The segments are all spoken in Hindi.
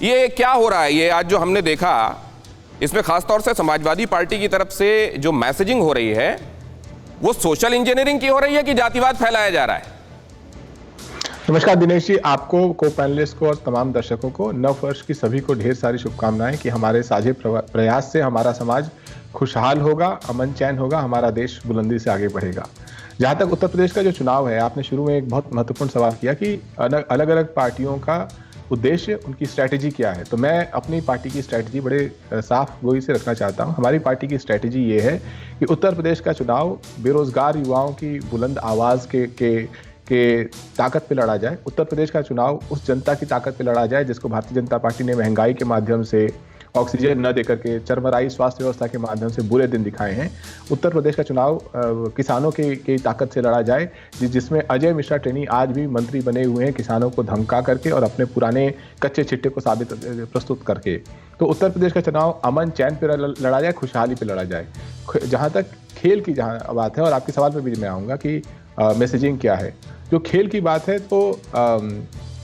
ये क्या हो रहा है? ये आज जो हमने देखा, इसमें खासतौर से समाजवादी पार्टी की तरफ से जो मैसेजिंग हो रही है वो सोशल इंजीनियरिंग की हो रही है कि जातिवाद फैलाया जा रहा है? नमस्कार दिनेश जी, आपको, को पैनलिस्ट को और तमाम दर्शकों को नव वर्ष की सभी को ढेर सारी शुभकामनाएं कि हमारे साझे प्रयास से हमारा समाज खुशहाल होगा, अमन चैन होगा, हमारा देश बुलंदी से आगे बढ़ेगा। जहां तक उत्तर प्रदेश का जो चुनाव है, आपने शुरू में एक बहुत महत्वपूर्ण सवाल किया कि अलग अलग पार्टियों का उद्देश्य, उनकी स्ट्रैटेजी क्या है। तो मैं अपनी पार्टी की स्ट्रैटेजी बड़े साफ गोई से रखना चाहता हूं। हमारी पार्टी की स्ट्रैटेजी ये है कि उत्तर प्रदेश का चुनाव बेरोजगार युवाओं की बुलंद आवाज के ताकत पे लड़ा जाए। उत्तर प्रदेश का चुनाव उस जनता की ताकत पे लड़ा जाए जिसको भारतीय जनता पार्टी ने महंगाई के माध्यम से, ऑक्सीजन न देकर के, चरमराई स्वास्थ्य व्यवस्था के माध्यम से बुरे दिन दिखाए हैं। उत्तर प्रदेश का चुनाव किसानों की ताकत से लड़ा जाए, जिसमें अजय मिश्रा टेनी आज भी मंत्री बने हुए हैं, किसानों को धमका करके और अपने पुराने कच्चे चिट्टे को प्रस्तुत करके। तो उत्तर प्रदेश का चुनाव अमन चैन पे लड़ा जाए, खुशहाली पे लड़ा जाए। जहां तक खेल की जहां बात है, और आपके सवाल पे भी मैं आऊंगा कि मैसेजिंग क्या है। जो खेल की बात है तो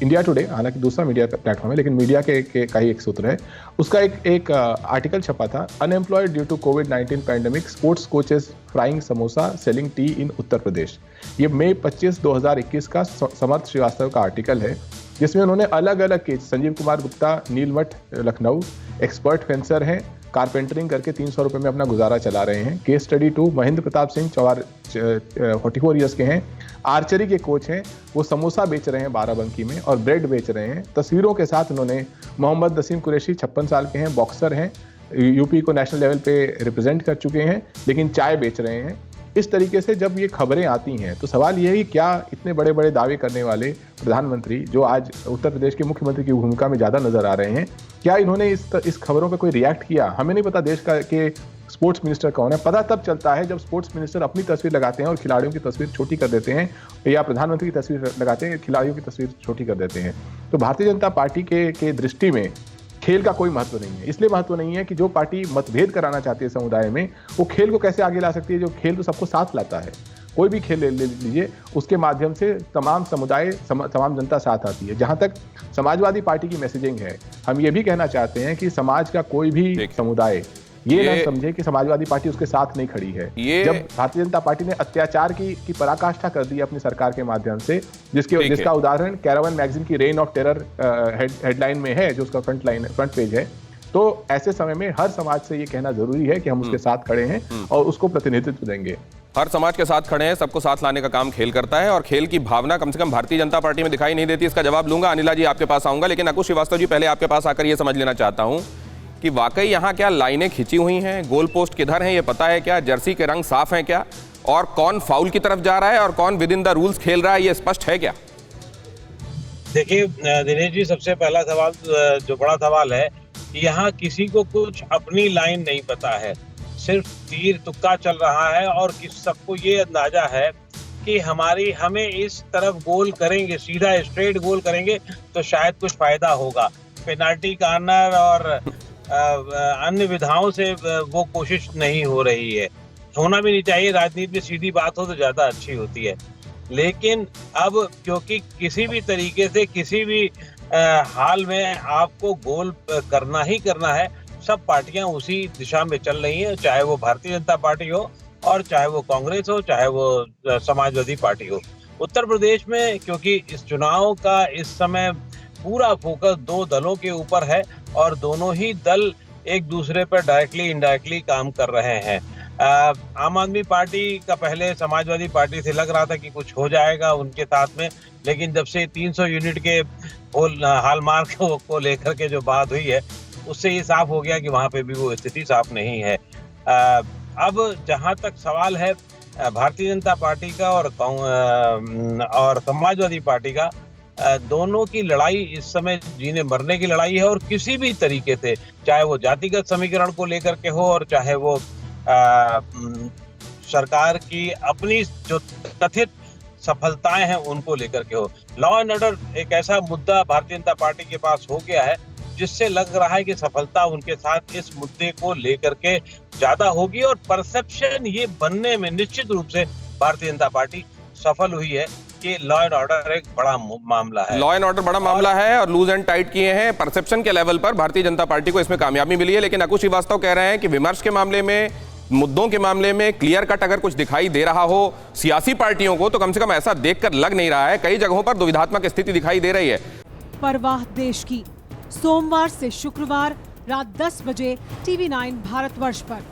इंडिया टुडे, हालांकि दूसरा मीडिया प्लेटफॉर्म है, लेकिन मीडिया का ही एक सूत्र है, उसका एक आर्टिकल छपा था, अनएम्प्लॉयड ड्यू टू कोविड-19 pandemic, sports coaches frying samosa selling tea in Uttar Pradesh. ये मई 25, 2021 का समर्थ श्रीवास्तव का आर्टिकल है, जिसमें उन्होंने अलग अलग case, Sanjeev Kumar Gupta Neelmath Lucknow, expert fencer हैं, कारपेंटरिंग करके 300 रुपए में अपना गुजारा चला रहे हैं। Case study 2, Mahendra Pratap Singh 44 years के हैं, आर्चरी के कोच हैं, वो समोसा बेच रहे हैं बाराबंकी में और ब्रेड बेच रहे हैं। तस्वीरों के साथ उन्होंने मोहम्मद नसीम कुरैशी 56 साल के हैं, बॉक्सर हैं, यूपी को नेशनल लेवल पे रिप्रेजेंट कर चुके हैं, लेकिन चाय बेच रहे हैं। इस तरीके से जब ये खबरें आती हैं तो सवाल ये है कि क्या इतने बड़े बड़े दावे करने वाले प्रधानमंत्री, जो आज उत्तर प्रदेश के मुख्यमंत्री की भूमिका में ज़्यादा नजर आ रहे हैं, क्या इन्होंने इस खबरों पर कोई रिएक्ट किया? हमें नहीं पता देश के स्पोर्ट्स मिनिस्टर कौन है। पता तब चलता है जब स्पोर्ट्स मिनिस्टर अपनी तस्वीर लगाते हैं और खिलाड़ियों की तस्वीर छोटी कर देते हैं, या प्रधानमंत्री की तस्वीर लगाते हैं, खिलाड़ियों की तस्वीर छोटी कर देते हैं। तो भारतीय जनता पार्टी के दृष्टि में खेल का कोई महत्व नहीं है। इसलिए महत्व नहीं है कि जो पार्टी मतभेद कराना चाहती है समुदाय में, वो खेल को कैसे आगे ला सकती है। जो खेल तो सबको साथ लाता है, कोई भी खेल ले लीजिए, उसके माध्यम से तमाम समुदाय, तमाम जनता साथ आती है। जहां तक समाजवादी पार्टी की मैसेजिंग है, हम ये भी कहना चाहते हैं कि समाज का कोई भी समुदाय ये न समझे कि समाजवादी पार्टी उसके साथ नहीं खड़ी है। जब भारतीय जनता पार्टी ने अत्याचार की पराकाष्ठा कर दी अपनी सरकार के माध्यम से, जिसका उदाहरण कैरावन मैगजीन की रेन ऑफ टेरर हेडलाइन में है, जो उसका फ्रंट पेज है। तो ऐसे समय में हर समाज से ये कहना जरूरी है कि हम उसके साथ खड़े हैं और उसको प्रतिनिधित्व देंगे। हर समाज के साथ खड़े हैं, सबको साथ लाने का काम खेल करता है, और खेल की भावना कम से कम भारतीय जनता पार्टी में दिखाई नहीं देती। इसका जवाब लूंगा, अनिला जी आपके पास आऊंगा, लेकिन अंकुश श्रीवास्तव जी, पहले आपके पास आकर ये समझ लेना चाहता हूं कि वाकई यहाँ क्या लाइनें खींची हुई हैं, गोल पोस्ट किधर हैं ये पता है क्या, जर्सी के रंग साफ हैं क्या, और कौन फाउल की तरफ जा रहा है और कौन विद इन द रूल्स खेल रहा है ये स्पष्ट है क्या? देखिए दिनेश जी, सबसे पहला सवाल, जो बड़ा सवाल है, यहाँ किसी को कुछ अपनी लाइन नहीं पता है, सिर्फ तीर तुक्का चल रहा है, और सबको ये अंदाजा है कि हमें इस तरफ गोल करेंगे, सीधा स्ट्रेट गोल करेंगे तो शायद कुछ फायदा होगा। पेनाल्टी कॉर्नर और अन्य विधाओं से वो कोशिश नहीं हो रही है। होना भी नहीं चाहिए, राजनीति में सीधी बात हो तो ज्यादा अच्छी होती है। लेकिन अब क्योंकि किसी भी तरीके से, किसी भी हाल में आपको गोल करना ही करना है, सब पार्टियां उसी दिशा में चल रही हैं, चाहे वो भारतीय जनता पार्टी हो और चाहे वो कांग्रेस हो, चाहे वो समाजवादी पार्टी हो। उत्तर प्रदेश में क्योंकि इस चुनाव का इस समय पूरा फोकस दो दलों के ऊपर है, और दोनों ही दल एक दूसरे पर डायरेक्टली इनडायरेक्टली काम कर रहे हैं। आम आदमी पार्टी का पहले समाजवादी पार्टी से लग रहा था कि कुछ हो जाएगा उनके साथ में, लेकिन जब से 300 यूनिट के हॉलमार्क को लेकर के जो बात हुई है, उससे ये साफ हो गया कि वहां पे भी वो स्थिति साफ नहीं है। अब जहां तक सवाल है भारतीय जनता पार्टी का और समाजवादी पार्टी का, दोनों की लड़ाई इस समय जीने मरने की लड़ाई है, और किसी भी तरीके से, चाहे वो जातिगत समीकरण को लेकर के हो और चाहे वो सरकार की अपनी जो कथित सफलताएं हैं उनको लेकर के हो। लॉ एंड ऑर्डर एक ऐसा मुद्दा भारतीय जनता पार्टी के पास हो गया है जिससे लग रहा है कि सफलता उनके साथ इस मुद्दे को लेकर के ज्यादा होगी, और परसेप्शन ये बनने में निश्चित रूप से भारतीय जनता पार्टी सफल हुई है। कि लॉ एंड ऑर्डर एक बड़ा मामला है। लॉ एंड ऑर्डर बड़ा मामला है और लूज एंड टाइट किए हैं। परसेप्शन के लेवल पर भारतीय जनता पार्टी को इसमें कामयाबी मिली है, लेकिन अकुश श्रीवास्तव कह रहे हैं कि विमर्श के मामले में, मुद्दों के मामले में क्लियर कट अगर कुछ दिखाई दे रहा हो सियासी पार्टियों को, तो कम से कम ऐसा देखकर लग नहीं रहा है। कई जगहों पर दुविधात्मक स्थिति दिखाई दे रही है। परवाह देश की, सोमवार से शुक्रवार रात 10 बजे TV9 भारतवर्ष पर।